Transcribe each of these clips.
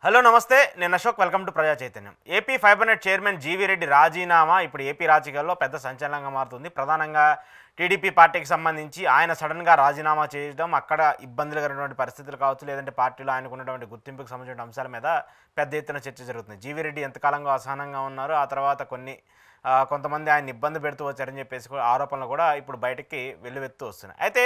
Hello నమస్తే, నేను Ashok. Welcome to ప్రజా చైతన్యం. AP fibre net chairman GV Reddy రాజీనామా ఇప్పుడు ఏపీ రాజకీయాల్లో పెద్ద సంచలనంగా మారుతుంది. ప్రధానంగా టీడీపీ పార్టీకి సంబంధించి ఆయన సడన్గా రాజీనామా చేయడం, అక్కడ ఇబ్బందులు కలిగినటువంటి పరిస్థితులు కావచ్చు, లేదంటే పార్టీలో ఆయనకు ఉన్నటువంటి గుర్తింపుకు సంబంధించిన అంశాల మీద పెద్ద ఎత్తున చర్చ జరుగుతుంది. జీవీ రెడ్డి ఎంతకాలంగా అసహనంగా ఉన్నారు, ఆ తర్వాత కొంతమంది ఆయన ఇబ్బంది పెడుతూ వచ్చారని చెప్పేసి ఆరోపణలు కూడా ఇప్పుడు బయటకి వెల్లువెత్తు వస్తున్నాయి. అయితే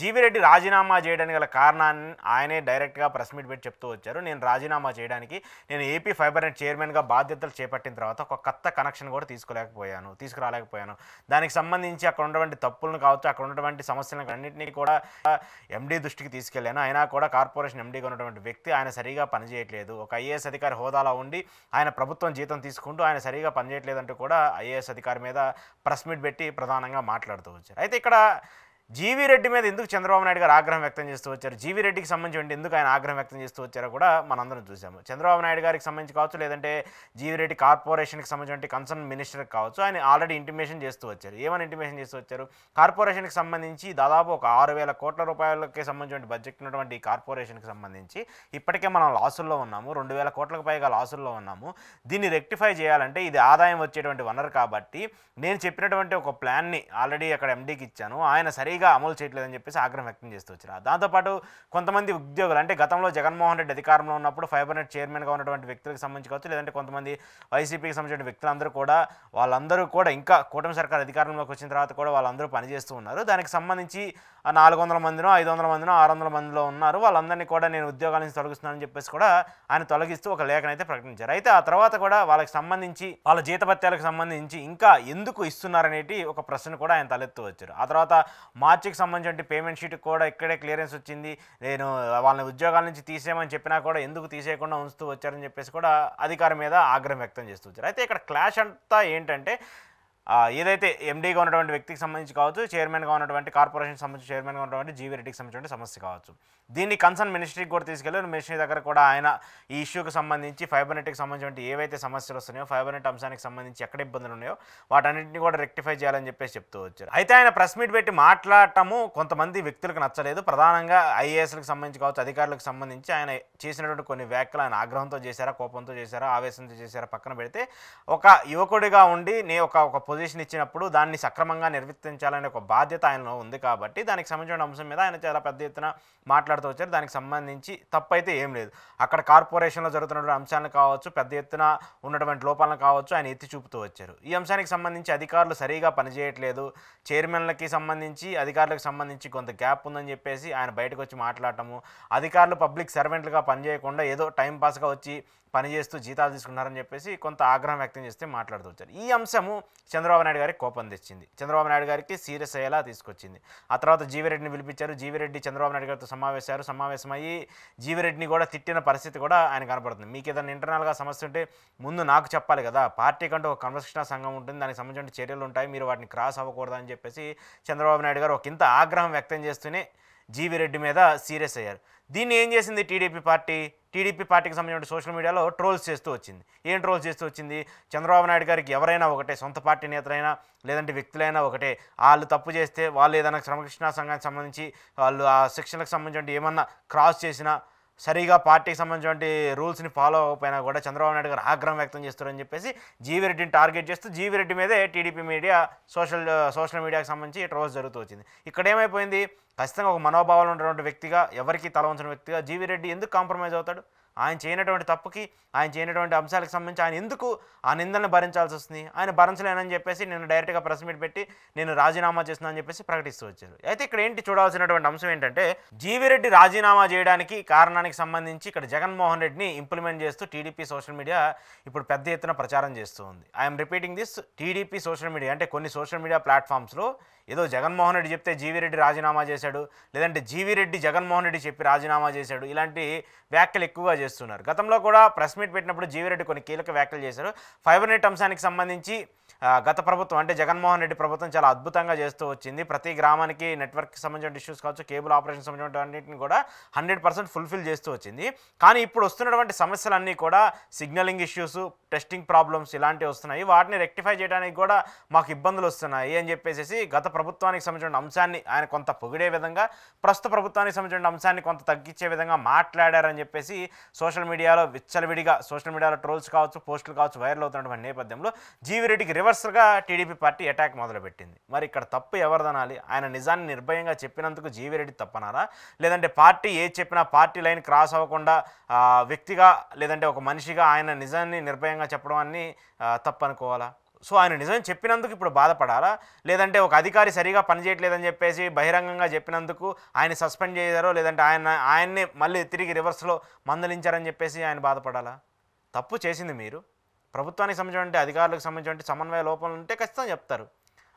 జీవీ రెడ్డి రాజీనామా చేయడానికి గల కారణాన్ని ఆయనే డైరెక్ట్గా ప్రెస్ మీట్ పెట్టి చెప్తూ వచ్చారు. నేను రాజీనామా చేయడానికి నేను ఏపీ ఫైబర్ నెట్ చైర్మన్గా బాధ్యతలు చేపట్టిన తర్వాత ఒక కొత్త కనెక్షన్ కూడా తీసుకురాలేకపోయాను. దానికి సంబంధించి అక్కడ ఉన్నటువంటి తప్పులను కావచ్చు, అక్కడ ఉన్నటువంటి సమస్యలను అన్నింటినీ కూడా ఎండీ దృష్టికి తీసుకెళ్లాను. అయినా కూడా కార్పొరేషన్ ఎండీగా ఉన్నటువంటి వ్యక్తి ఆయన సరిగా పనిచేయట్లేదు. ఒక ఐఏఎస్ అధికారి హోదాలో ఉండి ఆయన ప్రభుత్వం జీతం తీసుకుంటూ ఆయన సరిగా పనిచేయట్లేదంటూ కూడా ఐఏఎస్ అధికారి మీద ప్రెస్ మీట్ పెట్టి ప్రధానంగా మాట్లాడుతూ వచ్చారు. అయితే ఇక్కడ జీవీ రెడ్డి మీద ఎందుకు చంద్రబాబు నాయుడు గారు ఆగ్రహం వ్యక్తం చేస్తూ వచ్చారు, జీవీ రెడ్డికి సంబంధించి ఎందుకు ఆయన ఆగ్రహం వ్యక్తం చేస్తూ వచ్చారో కూడా మనందరం చూసాము. చంద్రబాబు నాయుడు గారికి సంబంధించి కావచ్చు, లేదంటే జీవీ రెడ్డి కార్పొరేషన్కి సంబంధించిన కన్సర్న్ మినిస్టర్కి కావచ్చు, ఆయన ఆల్రెడీ ఇంటిమేషన్ చేస్తూ వచ్చారు. ఏమని ఇంటిమేషన్ చేస్తూ వచ్చారు? కార్పొరేషన్కి సంబంధించి దాదాపు ఒక 6,000 కోట్ల రూపాయలకి సంబంధించిన బడ్జెట్ ఉన్నటువంటి ఈ కార్పొరేషన్కి సంబంధించి ఇప్పటికే మనం లాసుల్లో ఉన్నాము, 2,000 కోట్లకు పైగా లాసుల్లో ఉన్నాము. దీన్ని రెక్టిఫై చేయాలంటే ఇది ఆదాయం వచ్చేటువంటి వనరు కాబట్టి నేను చెప్పినటువంటి ఒక ప్లాన్ని ఆల్రెడీ అక్కడ ఎండీకి ఇచ్చాను, ఆయన సరిగా అమలు చేయట్లేదని చెప్పేసి ఆగ్రహం వ్యక్తం చేస్తూ వచ్చారు. దాంతోపాటు కొంతమంది ఉద్యోగులు, అంటే గతంలో జగన్మోహన్ రెడ్డి అధికారంలో ఉన్నప్పుడు ఫైబర్ నెట్ చైర్మన్గా ఉన్నటువంటి వ్యక్తులకు సంబంధించి కావచ్చు, లేదంటే కొంతమంది వైసీపీకి సంబంధించిన వ్యక్తులందరూ కూడా ఇంకా కూటమి సర్కార్ అధికారంలోకి వచ్చిన తర్వాత కూడా వాళ్ళందరూ పనిచేస్తూ ఉన్నారు. దానికి సంబంధించి 400 మందినో 500 మందినో 600 మందిలో ఉన్నారు, వాళ్ళందరినీ కూడా నేను ఉద్యోగాల నుంచి తొలగిస్తున్నానని చెప్పేసి కూడా ఆయన తొలగిస్తూ ఒక లేఖనైతే ప్రకటించారు. అయితే ఆ తర్వాత కూడా వాళ్ళకి సంబంధించి వాళ్ళ జీతభత్యాలకు సంబంధించి ఇంకా ఎందుకు ఇస్తున్నారనేటి ఒక ప్రశ్న కూడా ఆయన తలెత్తు వచ్చారు. ఆ తర్వాత మార్చికి సంబంధించిన పేమెంట్ షీట్ కూడా ఇక్కడే క్లియరెన్స్ వచ్చింది, నేను వాళ్ళని ఉద్యోగాల నుంచి తీసేయమని చెప్పినా కూడా ఎందుకు తీసేయకుండా ఉంచుతూ వచ్చారని చెప్పేసి కూడా అధికారి మీద ఆగ్రహం వ్యక్తం చేస్తూ వచ్చారు. అయితే ఇక్కడ క్లాష్ అంతా ఏంటంటే ఏదైతే ఎండీగా ఉన్నటువంటి వ్యక్తికి సంబంధించి కావచ్చు, చైర్మన్గా ఉన్నటువంటి కార్పొరేషన్ సంబంధించి చైర్మన్గా ఉన్నటువంటి జీవీ రెడ్డికి సంబంధించిన సమస్య కావచ్చు, దీన్ని కన్సర్న్ మినిస్ట్రీకి కూడా తీసుకెళ్ళి మినిస్ట్రీ దగ్గర కూడా ఆయన ఈ ఇష్యూకి సంబంధించి ఫైబర్ నెట్కి సంబంధించి ఏవైతే సమస్యలు వస్తున్నాయో, ఫైబర్ నెట్ అంశానికి సంబంధించి ఎక్కడ ఇబ్బందులు ఉన్నాయో వాటన్నింటినీ కూడా రెక్టిఫై చేయాలని చెప్పేసి చెప్తూ వచ్చారు. అయితే ఆయన ప్రెస్ మీట్ పెట్టి మాట్లాడటము కొంతమంది వ్యక్తులకు నచ్చలేదు. ప్రధానంగా ఐఏఎస్లకు సంబంధించి కావచ్చు, అధికారులకు సంబంధించి ఆయన చేసినటువంటి కొన్ని వ్యాఖ్యలు ఆయన ఆగ్రహంతో చేశారా, కోపంతో చేశారా, ఆవేశంతో చేశారా పక్కన పెడితే, ఒక యువకుడిగా ఉండి ఒక పొజిషన్ ఇచ్చినప్పుడు దాన్ని సక్రమంగా నిర్వర్తించాలనే ఒక బాధ్యత ఆయనలో ఉంది కాబట్టి దానికి సంబంధించిన అంశం మీద ఆయన చాలా పెద్ద ఎత్తున మాట్లాడుతూ వచ్చారు. దానికి సంబంధించి తప్పైతే ఏం లేదు. అక్కడ కార్పొరేషన్లో జరుగుతున్నటువంటి అంశాలను కావచ్చు, పెద్ద ఎత్తున ఉన్నటువంటి లోపాలను కావచ్చు ఆయన ఎత్తి చూపుతూ వచ్చారు. ఈ అంశానికి సంబంధించి అధికారులు సరిగా పనిచేయట్లేదు, చైర్మన్లకి సంబంధించి అధికారులకు సంబంధించి కొంత గ్యాప్ ఉందని చెప్పేసి ఆయన బయటకు వచ్చి మాట్లాడటము, అధికారులు పబ్లిక్ సర్వెంట్లుగా పనిచేయకుండా ఏదో టైంపాస్గా వచ్చి పనిచేస్తూ జీతాలు తీసుకున్నారని చెప్పేసి కొంత ఆగ్రహం వ్యక్తం చేస్తే మాట్లాడుతూ వచ్చారు. ఈ అంశము చంద్రబాబు నాయుడు గారికి కోపం తెచ్చింది, చంద్రబాబు నాయుడు గారికి సీరియస్ అయ్యేలా తీసుకొచ్చింది. ఆ తర్వాత జీవీ రెడ్డిని పిలిపించారు. జీవీ రెడ్డి చంద్రబాబు నాయుడు గారితో సమావేశమయ్యి జీవీ రెడ్డిని కూడా తిట్టిన పరిస్థితి కూడా ఆయన కనపడుతుంది. మీకు ఏదైనా ఇంటర్నల్గా సమస్య ఉంటే ముందు నాకు చెప్పాలి కదా, పార్టీ కంటూ ఒక క్రమశిక్షణ సంఘం ఉంటుంది, దానికి సంబంధించిన చర్యలు ఉంటాయి, మీరు వాటిని క్రాస్ అవ్వకూడదని చెప్పేసి చంద్రబాబు నాయుడు గారు ఒక ఇంత ఆగ్రహం వ్యక్తం చేస్తూనే జీవీ రెడ్డి మీద సీరియస్ అయ్యారు. దీన్ని ఏం చేసింది టీడీపీ పార్టీకి సంబంధించిన సోషల్ మీడియాలో ట్రోల్స్ చేస్తూ వచ్చింది. ఏం ట్రోల్స్ చేస్తూ వచ్చింది? చంద్రబాబు నాయుడు గారికి ఎవరైనా ఒకటే, సొంత పార్టీ నేతలైనా లేదంటే వ్యక్తులైనా ఒకటే, వాళ్ళు తప్పు చేస్తే, వాళ్ళు ఏదైనా క్రమశిక్షణా సంఘానికి సంబంధించి వాళ్ళు ఆ శిక్షణకు సంబంధించి ఏమన్నా క్రాస్ చేసినా, సరిగా పార్టీకి సంబంధించిన రూల్స్ని ఫాలో అవ్వకపోయినా కూడా చంద్రబాబు నాయుడు గారు ఆగ్రహం వ్యక్తం చేస్తారని చెప్పేసి జీవీ రెడ్డిని టార్గెట్ చేస్తూ జీవీ రెడ్డి మీదే టీడీపీ మీడియా సోషల్ మీడియాకి సంబంధించి ట్రోల్స్ జరుగుతూ వచ్చింది. ఇక్కడ ఏమైపోయింది? ఖచ్చితంగా ఒక మనోభావాలు ఉన్నటువంటి వ్యక్తిగా, ఎవరికి తల వంచిన వ్యక్తిగా జీవీ రెడ్డి ఎందుకు కాంప్రమైజ్ అవుతాడు? ఆయన చేయనటువంటి తప్పుకి, ఆయన చేయనటువంటి అంశాలకు సంబంధించి ఆయన ఎందుకు ఆ నిందలను భరించాల్సి వస్తుంది? ఆయన భరించలేనని చెప్పేసి నేను డైరెక్ట్గా ప్రెస్ మీట్ పెట్టి నేను రాజీనామా చేస్తున్నానని చెప్పేసి ప్రకటిస్తూ వచ్చారు. అయితే ఇక్కడ ఏంటి చూడాల్సినటువంటి అంశం ఏంటంటే, జీవీ రెడ్డి రాజీనామా చేయడానికి కారణానికి సంబంధించి ఇక్కడ జగన్మోహన్ రెడ్డిని ఇంప్లిమెంట్ చేస్తూ టీడీపీ సోషల్ మీడియా ఇప్పుడు పెద్ద ఎత్తున ప్రచారం చేస్తూ ఉంది. I'm repeating this, TDP social media అంటే కొన్ని సోషల్ మీడియా ప్లాట్ఫామ్స్లో ఏదో జగన్మోహన్ రెడ్డి చెప్తే జీవీ రెడ్డి రాజీనామా చేశాడు, లేదంటే జీవీ రెడ్డి జగన్మోహన్ రెడ్డి చెప్పి రాజీనామా చేశాడు, ఇలాంటి వ్యాఖ్యలు ఎక్కువగా చేస్తున్నారు. గతంలో కూడా ప్రెస్ మీట్ పెట్టినప్పుడు జీవీ రెడ్డి కొన్ని కీలక వ్యాఖ్యలు చేశారు. ఫైబర్ నెట్ అంశానికి సంబంధించి గత ప్రభుత్వం అంటే జగన్మోహన్ రెడ్డి ప్రభుత్వం చాలా అద్భుతంగా చేస్తూ వచ్చింది. ప్రతి గ్రామానికి నెట్వర్క్కి సంబంధించిన ఇష్యూస్ కావచ్చు, కేబుల్ ఆపరేషన్ సంబంధించిన అన్నింటిని కూడా 100% ఫుల్ఫిల్ చేస్తూ వచ్చింది. కానీ ఇప్పుడు వస్తున్నటువంటి సమస్యలన్నీ కూడా సిగ్నలింగ్ ఇష్యూస్, టెస్టింగ్ ప్రాబ్లమ్స్ ఇలాంటివి వస్తున్నాయి, వాటిని రెక్టిఫై చేయడానికి కూడా మాకు ఇబ్బందులు వస్తున్నాయి అని చెప్పేసి గత ప్రభుత్వానికి సంబంధించిన అంశాన్ని ఆయన కొంత పొగిడే విధంగా, ప్రస్తుత ప్రభుత్వానికి సంబంధించిన అంశాన్ని కొంత తగ్గించే విధంగా మాట్లాడారని చెప్పేసి సోషల్ మీడియాలో విచ్చలవిడిగా సోషల్ మీడియాలో ట్రోల్స్ కావచ్చు, పోస్టులు కావచ్చు వైరల్ అవుతున్నటువంటి నేపథ్యంలో జీవిరెడ్డికి రివర్స్గా టీడీపీ పార్టీ అటాక్ మొదలుపెట్టింది. మరి ఇక్కడ తప్పు ఎవరిదనాలి? ఆయన నిజాన్ని నిర్భయంగా చెప్పినందుకు జీవిరెడ్డి తప్పనారా, లేదంటే పార్టీ ఏది చెప్పినా పార్టీ లైన్ క్రాస్ అవ్వకుండా వ్యక్తిగా లేదంటే ఒక మనిషిగా ఆయన నిజాన్ని నిర్భయంగా చెప్పడం అని తప్పనుకోవాలా? సో ఆయన నిజం చెప్పినందుకు ఇప్పుడు బాధపడాలా, లేదంటే ఒక అధికారి సరిగా పనిచేయట్లేదని చెప్పేసి బహిరంగంగా చెప్పినందుకు ఆయన సస్పెండ్ చేశారో, లేదంటే ఆయన్నే మళ్ళీ తిరిగి రివర్స్లో మందలించారని చెప్పేసి ఆయన బాధపడాలా? తప్పు చేసింది మీరు. ప్రభుత్వానికి సంబంధించిన అధికారులకు సంబంధించిన సమన్వయ లోపాలు ఉంటే ఖచ్చితంగా చెప్తారు.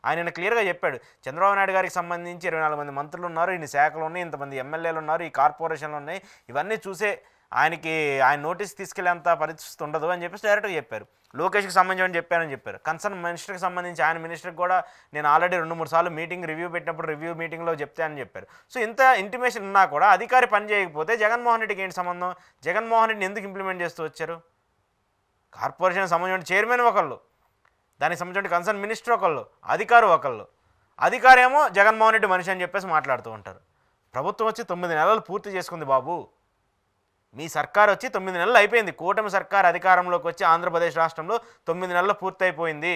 ఆయన క్లియర్గా చెప్పాడు, చంద్రబాబు నాయుడు గారికి సంబంధించి 24 మంది మంత్రులు ఉన్నారు, ఇన్ని శాఖలు ఉన్నాయి, ఇంతమంది ఎమ్మెల్యేలు ఉన్నారు, ఈ కార్పొరేషన్లు ఉన్నాయి, ఇవన్నీ చూసే ఆయన నోటీస్ తీసుకెళ్లేంత పరిస్థితి ఉండదు అని చెప్పేసి డైరెక్ట్గా చెప్పారు. లోకేష్కి సంబంధించి చెప్పారని చెప్పారు. కన్సర్న్ మినిస్టర్కి సంబంధించి ఆయన మినిస్టర్కి కూడా నేను ఆల్రెడీ 2-3 సార్లు రివ్యూ పెట్టినప్పుడు రివ్యూ మీటింగ్లో చెప్తే అని చెప్పారు. సో ఇంత ఇంటిమేషన్ ఉన్నా కూడా అధికారి పని చేయకపోతే జగన్మోహన్ రెడ్డికి ఏంటి సంబంధం? జగన్మోహన్ రెడ్డిని ఎందుకు ఇంప్లిమెంట్ చేస్తూ వచ్చారు? కార్పొరేషన్ సంబంధించిన చైర్మన్ ఒకళ్ళు, దానికి సంబంధించిన కన్సర్న్ మినిస్టర్ ఒకళ్ళు, అధికారి ఒకళ్ళు. అధికారేమో జగన్మోహన్ రెడ్డి మనిషి అని చెప్పేసి మాట్లాడుతూ ఉంటారు. ప్రభుత్వం వచ్చి 9 నెలలు పూర్తి చేసుకుంది బాబు. మీ సర్కార్ వచ్చి 9 నెలలు అయిపోయింది. కూటమి సర్కార్ అధికారంలోకి వచ్చి ఆంధ్రప్రదేశ్ రాష్ట్రంలో 9 నెలలు పూర్తయిపోయింది.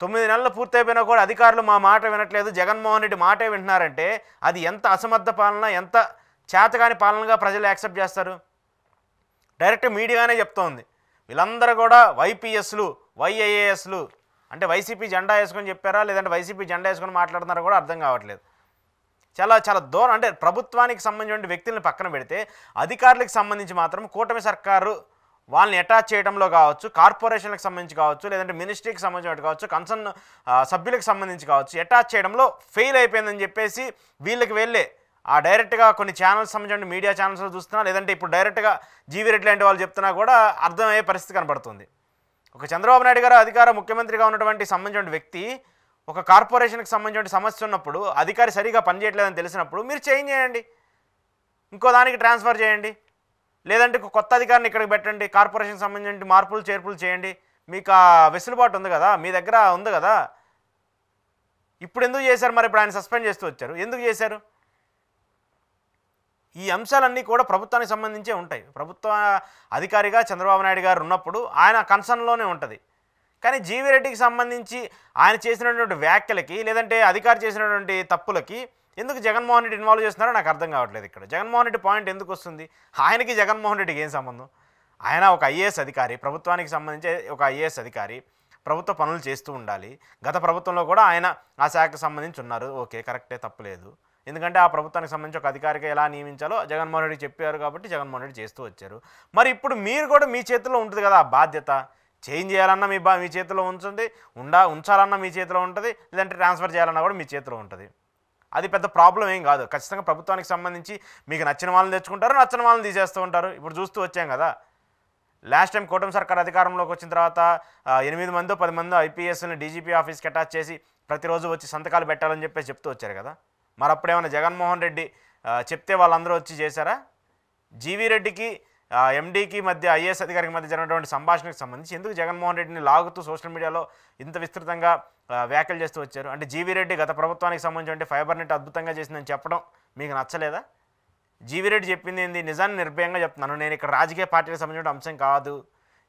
9 నెలలు పూర్తయిపోయినా కూడా అధికారులు మా మాట వినట్లేదు, జగన్మోహన్ రెడ్డి మాటే వింటున్నారంటే అది ఎంత అసమర్థ పాలన, ఎంత చేతకాని పాలనగా ప్రజలు యాక్సెప్ట్ చేస్తారు? డైరెక్ట్ మీడియానే చెప్తోంది. వీళ్ళందరూ కూడా వైపీఎస్లు, వైఐఏఎస్లు, అంటే వైసీపీ జెండా వేసుకొని చెప్పారా, లేదంటే వైసీపీ జెండా వేసుకొని మాట్లాడుతున్నారో కూడా అర్థం కావట్లేదు. చాలా చాలా దూరం. అంటే ప్రభుత్వానికి సంబంధించిన వ్యక్తులను పక్కన పెడితే అధికారులకు సంబంధించి మాత్రం కూటమి సర్కారు వాళ్ళని అటాచ్ చేయడంలో కావచ్చు, కార్పొరేషన్లకు సంబంధించి కావచ్చు, లేదంటే మినిస్ట్రీకి సంబంధించి కావచ్చు, కన్సర్న్ సభ్యులకు సంబంధించి కావచ్చు, అటాచ్ చేయడంలో ఫెయిల్ అయిపోయిందని చెప్పేసి వీళ్ళకి వెళ్ళే డైరెక్ట్గా కొన్ని ఛానల్స్ సంబంధించిన మీడియా ఛానల్స్లో చూస్తున్నా, లేదంటే ఇప్పుడు డైరెక్ట్గా జీవిరెడ్డి లాంటి వాళ్ళు చెప్తున్నా కూడా అర్థమయ్యే పరిస్థితి కనబడుతుంది. ఒక చంద్రబాబు నాయుడు గారు అధికార ముఖ్యమంత్రిగా ఉన్నటువంటి సంబంధించిన వ్యక్తి ఒక కార్పొరేషన్కి సంబంధించిన సమస్య ఉన్నప్పుడు అధికారి సరిగా పనిచేయట్లేదని తెలిసినప్పుడు మీరు చేంజ్ చేయండి, ఇంకో దానికి ట్రాన్స్ఫర్ చేయండి, లేదంటే కొత్త అధికారిని ఇక్కడికి పెట్టండి, కార్పొరేషన్కి సంబంధించిన మార్పులు చేర్పులు చేయండి. మీకు ఆ వెసులుబాటు ఉంది కదా, మీ దగ్గర ఉంది కదా. ఇప్పుడు ఎందుకు చేశారు? మరి ఇప్పుడు ఆయన సస్పెండ్ చేస్తూ వచ్చారు, ఎందుకు చేశారు? ఈ అంశాలన్నీ కూడా ప్రభుత్వానికి సంబంధించే ఉంటాయి. ప్రభుత్వ అధికారిగా చంద్రబాబు నాయుడు గారు ఉన్నప్పుడు ఆయన కన్సర్న్లోనే ఉంటుంది. కానీ జీవిరెడ్డికి సంబంధించి ఆయన చేసినటువంటి వ్యాఖ్యలకి, లేదంటే అధికారి చేసినటువంటి తప్పులకి ఎందుకు జగన్మోహన్ రెడ్డి ఇన్వాల్వ్ చేస్తున్నారో నాకు అర్థం కావట్లేదు. ఇక్కడ జగన్మోహన్ రెడ్డి పాయింట్ ఎందుకు వస్తుంది? ఆయనకి జగన్మోహన్ రెడ్డికి ఏం సంబంధం? ఆయన ఒక ఐఏఎస్ అధికారి, ప్రభుత్వానికి సంబంధించి ఒక ఐఏఎస్ అధికారి, ప్రభుత్వ పనులు చేస్తూ ఉండాలి. గత ప్రభుత్వంలో కూడా ఆయన ఆ శాఖకు సంబంధించి ఉన్నారు, ఓకే, కరెక్టే, తప్పులేదు. ఎందుకంటే ఆ ప్రభుత్వానికి సంబంధించి ఒక అధికారిగా ఎలా నియమించాలో జగన్మోహన్ రెడ్డి చెప్పారు కాబట్టి జగన్మోహన్ రెడ్డి చేస్తూ వచ్చారు. మరి ఇప్పుడు మీరు కూడా మీ చేతిలో ఉంటుంది కదా ఆ బాధ్యత. చేంజ్ చేయాలన్నా మీ చేతిలో ఉంచుంది, ఉంచాలన్నా మీ చేతిలో ఉంటుంది, లేదంటే ట్రాన్స్ఫర్ చేయాలన్నా కూడా మీ చేతిలో ఉంటుంది. అది పెద్ద ప్రాబ్లం ఏం కాదు. ఖచ్చితంగా ప్రభుత్వానికి సంబంధించి మీకు నచ్చిన వాళ్ళని తెచ్చుకుంటారు, నచ్చిన వాళ్ళని తీసేస్తూ ఉంటారు. ఇప్పుడు చూస్తూ వచ్చాం కదా, లాస్ట్ టైం కూటమి సర్కార్ అధికారంలోకి వచ్చిన తర్వాత 8 మందో 10 మందో ఐపీఎస్ని డీజీపీ ఆఫీస్కి అటాచ్ చేసి ప్రతిరోజు వచ్చి సంతకాలు పెట్టాలని చెప్పేసి చెప్తూ వచ్చారు కదా. మరి అప్పుడేమైనా జగన్మోహన్ రెడ్డి చెప్తే వాళ్ళందరూ వచ్చి చేశారా? జీవీ రెడ్డికి ఎండీకి మధ్య, ఐఏఎస్ అధికారికి మధ్య జరిగినటువంటి సంభాషణకు సంబంధించి ఎందుకు జగన్మోహన్ రెడ్డిని లాగుతూ సోషల్ మీడియాలో ఇంత విస్తృతంగా వ్యాఖ్యలు చేస్తూ వచ్చారు? అంటే జీవీ రెడ్డి గత ప్రభుత్వానికి సంబంధించి ఫైబర్ నెట్ అద్భుతంగా చేసిందని చెప్పడం మీకు నచ్చలేదా? జీవీ రెడ్డి చెప్పింది ఏంది? నిజాన్ని నిర్భయంగా చెప్తున్నాను, నేను ఇక్కడ రాజకీయ పార్టీకి సంబంధించిన అంశం కాదు.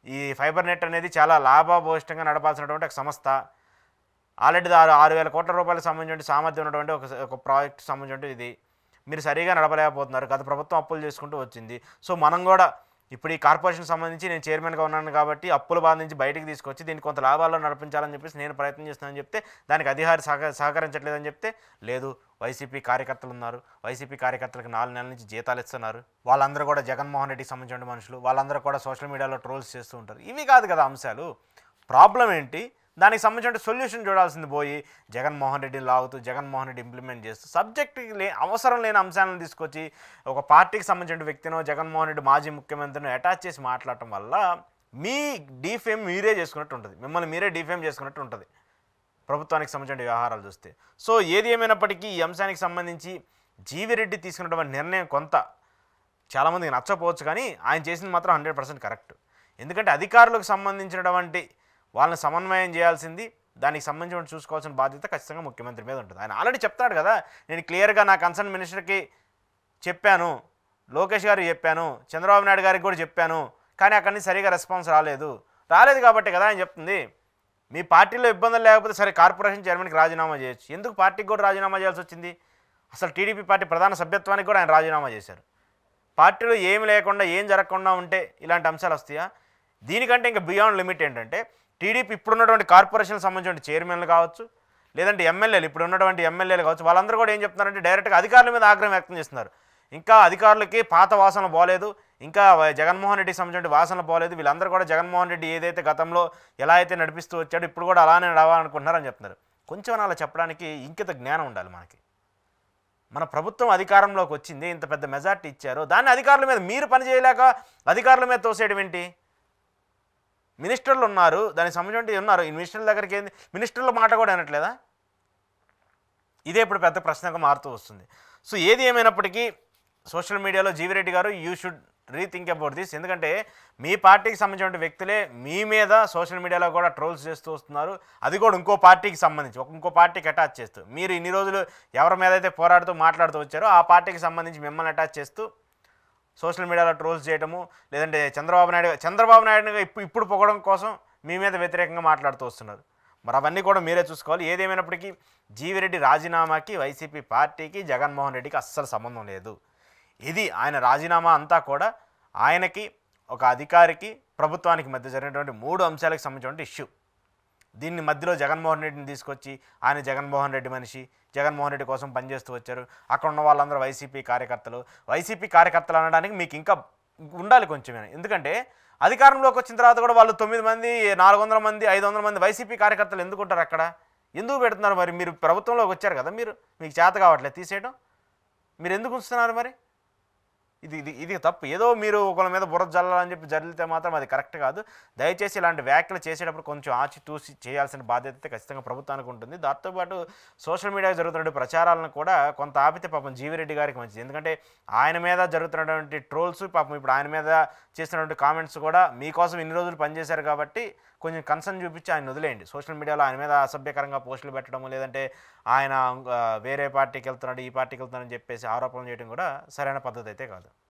ఈ ఫైబర్ నెట్ అనేది చాలా లాభభూయిష్టంగా నడపాల్సినటువంటి ఒక సంస్థ. ఆల్రెడీ 6,000 కోట్ల రూపాయలకు సంబంధించిన సామర్థ్యం ఉన్నటువంటి ఒక ప్రాజెక్ట్ సంబంధించి ఇది మీరు సరిగా నడపలేకపోతున్నారు. గత ప్రభుత్వం అప్పులు చేసుకుంటూ వచ్చింది. సో మనం కూడా ఇప్పుడు ఈ కార్పొరేషన్ సంబంధించి నేను చైర్మన్గా ఉన్నాను కాబట్టి అప్పుల బాధ నుంచి బయటికి తీసుకొచ్చి దీన్ని కొంత లాభాల్లో నడిపించాలని చెప్పేసి నేను ప్రయత్నం చేస్తున్నానని చెప్తే దానికి అధికారి సహకరించట్లేదని చెప్తే, లేదు వైసీపీ కార్యకర్తలు ఉన్నారు, వైసీపీ కార్యకర్తలకు 4 నెలల నుంచి జీతాలు ఇస్తున్నారు, వాళ్ళందరూ కూడా జగన్మోహన్ రెడ్డికి సంబంధించిన మనుషులు, వాళ్ళందరూ కూడా సోషల్ మీడియాలో ట్రోల్స్ చేస్తూ ఉంటారు. ఇవి కాదు కదా అంశాలు. ప్రాబ్లం ఏంటి? దానికి సంబంధించిన సొల్యూషన్ చూడాల్సింది పోయి జగన్మోహన్ రెడ్డిని లాగుతూ జగన్మోహన్ రెడ్డి ఇంప్లిమెంట్ చేస్తూ సబ్జెక్ట్కి అవసరం లేని అంశాలను తీసుకొచ్చి ఒక పార్టీకి సంబంధించిన వ్యక్తినో జగన్మోహన్ రెడ్డి మాజీ ముఖ్యమంత్రిని అటాచ్ చేసి మాట్లాడటం వల్ల మీ డీఫేమ్ మీరే చేసుకున్నట్టు ఉంటుంది, మిమ్మల్ని మీరే డీఫేమ్ చేసుకున్నట్టు ఉంటుంది ప్రభుత్వానికి సంబంధించిన వ్యవహారాలు చూస్తే. సో ఏది ఏమైనప్పటికీ ఈ అంశానికి సంబంధించి జీవీ రెడ్డి తీసుకున్నటువంటి నిర్ణయం కొంత చాలామందికి నచ్చకపోవచ్చు, కానీ ఆయన చేసింది మాత్రం 100% కరెక్ట్. ఎందుకంటే అధికారులకు సంబంధించినటువంటి వాళ్ళని సమన్వయం చేయాల్సింది, దానికి సంబంధించి చూసుకోవాల్సిన బాధ్యత ఖచ్చితంగా ముఖ్యమంత్రి మీద ఉంటుంది. ఆయన ఆల్రెడీ చెప్తాడు కదా, నేను క్లియర్గా నా కన్సర్న్ మినిస్టర్కి చెప్పాను, లోకేష్ గారికి చెప్పాను, చంద్రబాబు నాయుడు గారికి కూడా చెప్పాను, కానీ అక్కడి నుంచి సరిగా రెస్పాన్స్ రాలేదు కాబట్టి కదా ఆయన చెప్తుంది. మీ పార్టీలో ఇబ్బందులు లేకపోతే సరే కార్పొరేషన్ చైర్మన్కి రాజీనామా చేయొచ్చు, ఎందుకు పార్టీకి కూడా రాజీనామా చేయాల్సి వచ్చింది? అసలు టీడీపీ పార్టీ ప్రధాన సభ్యత్వానికి కూడా ఆయన రాజీనామా చేశారు. పార్టీలో ఏమి లేకుండా ఏం జరగకుండా ఉంటే ఇలాంటి అంశాలు వస్తాయా? దీనికంటే ఇంకా బియాండ్ లిమిట్ ఏంటంటే టీడీపీ ఇప్పుడున్నటువంటి కార్పొరేషన్కి సంబంధించిన చైర్మన్లు కావచ్చు, లేదంటే ఎమ్మెల్యేలు, ఇప్పుడు ఉన్నటువంటి ఎమ్మెల్యేలు కావచ్చు, వాళ్ళందరూ కూడా ఏం చెప్తున్నారంటే డైరెక్ట్గా అధికారుల మీద ఆగ్రహం వ్యక్తం చేస్తున్నారు. ఇంకా అధికారులకి పాత వాసనలు పోలేదు, ఇంకా జగన్మోహన్ రెడ్డికి సంబంధించిన వాసనలు పోలేదు, వీళ్ళందరూ కూడా జగన్మోహన్ రెడ్డి ఏదైతే గతంలో ఎలా అయితే నడిపిస్తూ వచ్చాడో ఇప్పుడు కూడా అలానే నడవాలనుకుంటున్నారని చెప్తున్నారు. కొంచెం అలా చెప్పడానికి ఇంకిత జ్ఞానం ఉండాలి మనకి. మన ప్రభుత్వం అధికారంలోకి వచ్చింది, ఇంత పెద్ద మెజార్టీ ఇచ్చారు, దాన్ని అధికారుల మీద మీరు పని చేయలేక అధికారుల మీద తోసేయడం ఏంటి? మినిస్టర్లు ఉన్నారు, దానికి సంబంధించి ఉన్నారు, ఈ మినిస్టర్ల దగ్గరికి ఏంది, మినిస్టర్ల మాట కూడా అనట్లేదా? ఇదే ఇప్పుడు పెద్ద ప్రశ్నగా మారుతూ వస్తుంది. సో ఏది ఏమైనప్పటికీ సోషల్ మీడియాలో జీవిరెడ్డి గారు you should rethink about this. ఎందుకంటే మీ పార్టీకి సంబంధించిన వ్యక్తులే మీ మీద సోషల్ మీడియాలో కూడా ట్రోల్స్ చేస్తూ వస్తున్నారు, అది కూడా ఇంకో పార్టీకి సంబంధించి ఇంకో పార్టీకి అటాచ్ చేస్తూ. మీరు ఇన్ని రోజులు ఎవరి మీద అయితే పోరాడుతూ మాట్లాడుతూ వచ్చారో ఆ పార్టీకి సంబంధించి మిమ్మల్ని అటాచ్ చేస్తూ సోషల్ మీడియాలో ట్రోల్స్ చేయడము, లేదంటే చంద్రబాబు నాయుడుగా ఇప్పుడు పొగడం కోసం మీ మీద వ్యతిరేకంగా మాట్లాడుతూ వస్తున్నారు. మరి అవన్నీ కూడా మీరే చూసుకోవాలి. ఏదేమైనప్పటికీ జీవిరెడ్డి రాజీనామాకి వైసీపీ పార్టీకి జగన్మోహన్ రెడ్డికి అస్సలు సంబంధం లేదు. ఇది ఆయన రాజీనామా అంతా కూడా ఆయనకి, ఒక అధికారికి, ప్రభుత్వానికి మధ్య జరిగినటువంటి 3 అంశాలకు సంబంధించిన ఇష్యూ. దీన్ని మధ్యలో జగన్మోహన్ రెడ్డిని తీసుకొచ్చి ఆయన జగన్మోహన్ రెడ్డి మనిషి, జగన్మోహన్ రెడ్డి కోసం పనిచేస్తూ వచ్చారు, అక్కడ ఉన్న వాళ్ళందరూ వైసీపీ కార్యకర్తలు అనడానికి మీకు ఇంకా ఉండాలి కొంచెమే. ఎందుకంటే అధికారంలోకి వచ్చిన తర్వాత కూడా వాళ్ళు 9 మంది, 400 మంది, 500 మంది వైసీపీ కార్యకర్తలు ఎందుకు ఉంటారు అక్కడ? ఎందుకు పెడుతున్నారు? మరి మీరు ప్రభుత్వంలోకి వచ్చారు కదా, మీకు చేత కావట్లేదు తీసేయడం, మీరు ఎందుకు ఉంచుతున్నారు? మరి ఇది తప్పు. ఏదో మీరు ఒకళ్ళ మీద బుర్ర జల్లాలని చెప్పి జరిగితే మాత్రం అది కరెక్ట్ కాదు. దయచేసి ఇలాంటి వ్యాఖ్యలు చేసేటప్పుడు కొంచెం ఆచితూసి చేయాల్సిన బాధ్యత ఖచ్చితంగా ప్రభుత్వానికి ఉంటుంది. దాంతోపాటు సోషల్ మీడియాలో జరుగుతున్న ప్రచారాలను కూడా కొంత ఆపితే పాపం జీవిరెడ్డి గారికి మంచిది. ఎందుకంటే ఆయన మీద జరుగుతున్నటువంటి ట్రోల్స్, పాపం ఇప్పుడు ఆయన మీద చేస్తున్నటువంటి కామెంట్స్ కూడా మీకోసం ఇన్ని రోజులు పనిచేశారు కాబట్టి కొంచెం కన్సర్న్ చూపించి ఆయన వదిలేయండి. సోషల్ మీడియాలో ఆయన మీద అసభ్యకరంగా పోస్టులు పెట్టడము, లేదంటే ఆయన వేరే పార్టీకి వెళ్తున్నాడు, ఈ పార్టీకి వెళ్తున్నాడని చెప్పేసి ఆరోపణలు చేయడం కూడా సరైన పద్ధతి అయితే కాదు.